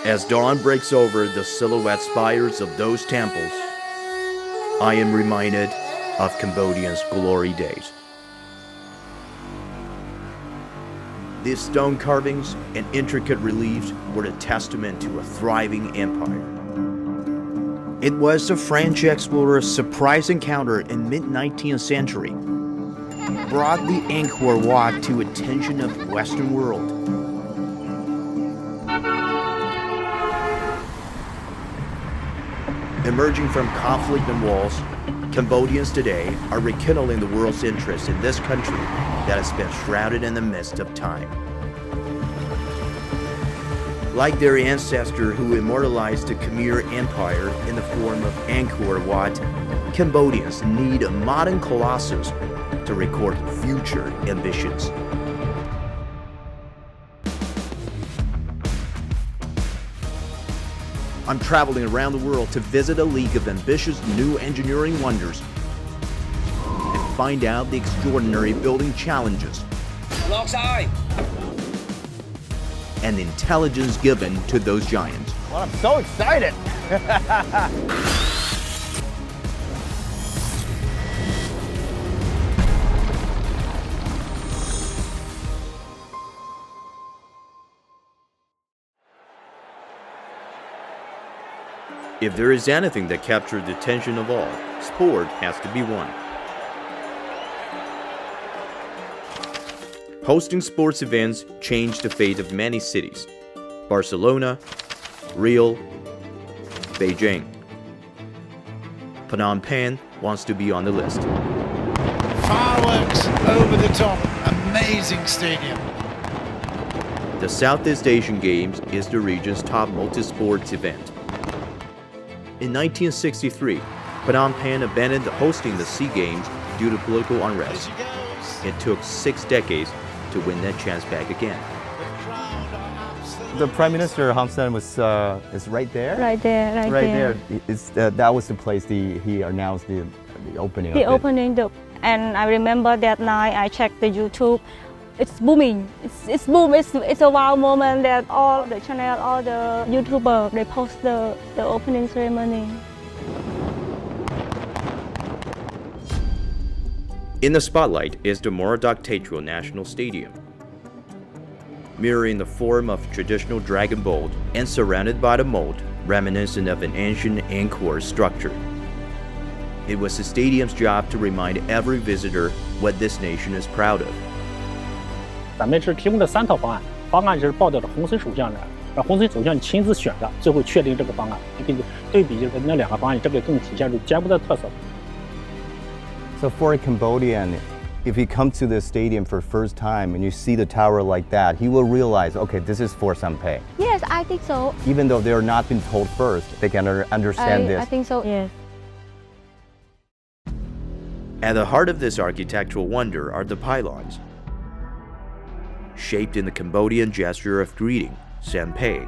As dawn breaks over the silhouette spires of those temples, I am reminded of Cambodia's glory days. These stone carvings and intricate reliefs were a testament to a thriving empire. It was the French explorer's surprise encounter in mid-19th century brought the Angkor Wat to attention of the Western world. Emerging from conflict and wars, Cambodians today are rekindling the world's interest in this country that has been shrouded in the mist of time. Like their ancestor who immortalized the Khmer Empire in the form of Angkor Wat, Cambodians need a modern colossus to record future ambitions. I'm traveling around the world to visit a league of ambitious new engineering wonders and find out the extraordinary building challenges and the intelligence given to those giants. Well, I'm so excited! If there is anything that captured the attention of all, sport has to be one. Hosting sports events changed the fate of many cities. Barcelona, Rio, Beijing. Phnom Penh wants to be on the list. Fireworks over the top, amazing stadium. The Southeast Asian Games is the region's top multi-sports event. In 1963, Phnom Penh abandoned hosting the SEA Games due to political unrest. It took 6 decades to win that chance back again. The Prime Minister Hun Sen is right there. Right there. That was the place he announced the opening. The opening, and I remember that night I checked the YouTube. It's booming. It's boom. It's a wow moment that all the channel, all the YouTubers, they post the opening ceremony. In the spotlight is the Morodok Techo National Stadium. Mirroring the form of traditional dragon boat and surrounded by the moat reminiscent of an ancient Angkor structure. It was the stadium's job to remind every visitor what this nation is proud of. 咱们是提供了3套方案，方案是报到了洪森首相那儿，让洪森首相亲自选的，最后确定这个方案。根据对比就是那2个方案，这个更体现出柬埔寨的特色。So for a Cambodian, if you come to the stadium for the first time and you see the tower like that, he will realize, okay, this is for Sampei. Yes, I think so. Even though they're not been told first, they can understand this. I think so. Yes. At the heart of this architectural wonder are the pylons. Shaped in the Cambodian gesture of greeting, Sampei.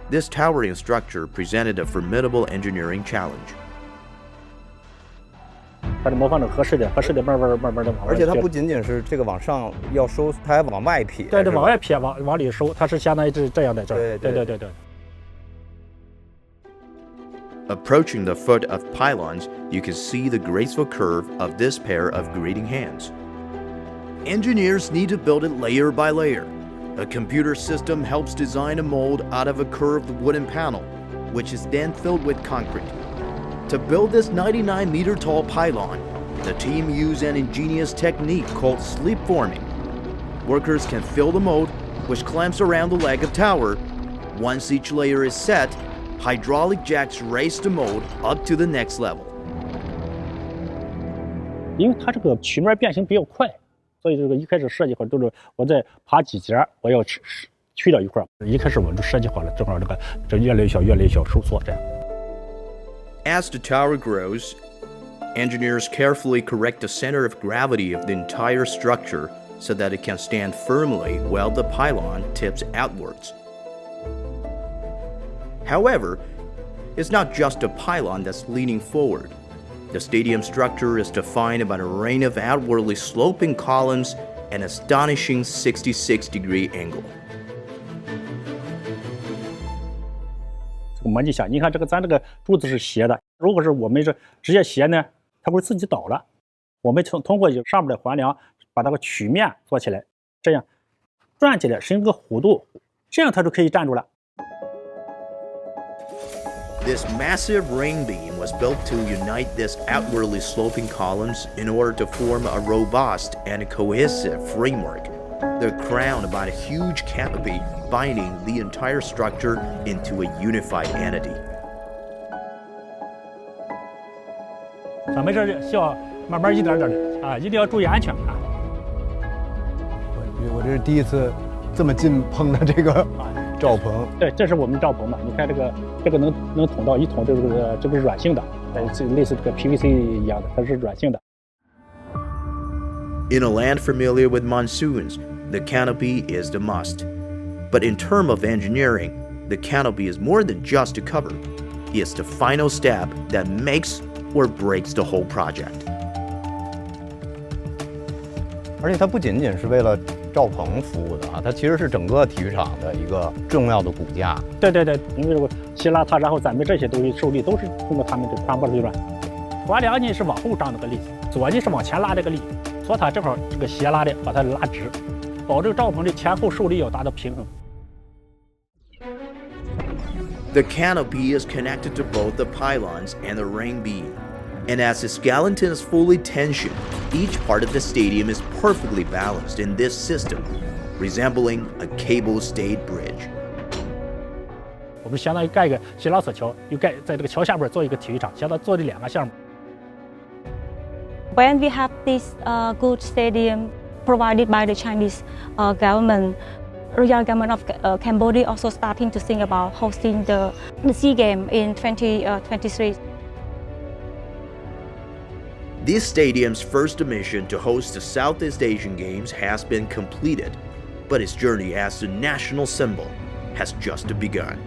This towering structure presented a formidable engineering challenge. 它是模仿着合适的慢慢的往外。而且它不仅仅是这个往上要收，它还往外撇。对，往外撇，往里收，它是相当于是这样的。对。 Approaching the foot of pylons, you can see the graceful curve of this pair of greeting hands. Engineers need to build it layer by layer. A computer system helps design a mold out of a curved wooden panel, which is then filled with concrete. To build this 99-meter-tall pylon, the team used an ingenious technique called sleep forming. Workers can fill the mold, which clamps around the leg of tower. Once each layer is set, hydraulic jacks raise the mold up to the next level. 因为它这个曲面变形比较快，所以这个一开始设计好都是我在爬几节，我要去掉一块。一开始我就设计好了，正好这越来越小收缩这样。 As the tower grows, engineers carefully correct the center of gravity of the entire structure so that it can stand firmly while the pylon tips outwards. However, it's not just a pylon that's leaning forward. The stadium structure is defined by a rain of outwardly sloping columns and astonishing 66-degree angle. 模拟一下，你看咱这个柱子是斜的，如果是我们是直接斜呢，它会自己倒了。我们通过上面的环梁把那个曲面做起来，这样转起来伸个弧度，这样它就可以站住了。This massive ring beam was built to unite these outwardly sloping columns in order to form a robust and cohesive framework. They're crowned by a huge canopy binding the entire structure into a unified entity. 没事，需要慢慢一点点的啊，一定要注意安全啊。我这是第一次这么近碰到这个罩棚。对，这是我们罩棚嘛，你看这个能捅到一捅，这个是软性的，类似这个 PVC 一样的，它是软性的。In a land familiar with monsoons, the canopy is the must. But in terms of engineering, the canopy is more than just a cover. It's the final step that makes or breaks the whole project. 而且它不仅仅是为了罩棚服务的啊，它其实是整个体育场的一个重要的骨架。对，因为这个希拉它，然后咱们这些东西受力都是通过它们这传播出去了。环梁呢是往后张这个力，左呢是往前拉这个力，左它正好这个斜拉的把它拉直，保证罩棚的前后受力要达到平衡。The canopy is connected to both the pylons and the ring beam. And as the skeleton is fully tensioned, each part of the stadium is perfectly balanced in this system, resembling a cable-stayed bridge. 我们相当于盖一个希拉索桥，又盖在这个桥下边做一个体育场，相当于做这2个项目。When we have this good stadium provided by the Chinese government, Royal Government of Cambodia also starting to think about hosting the SEA Games in 2023. This stadium's first mission to host the Southeast Asian Games has been completed, but its journey as the national symbol has just begun.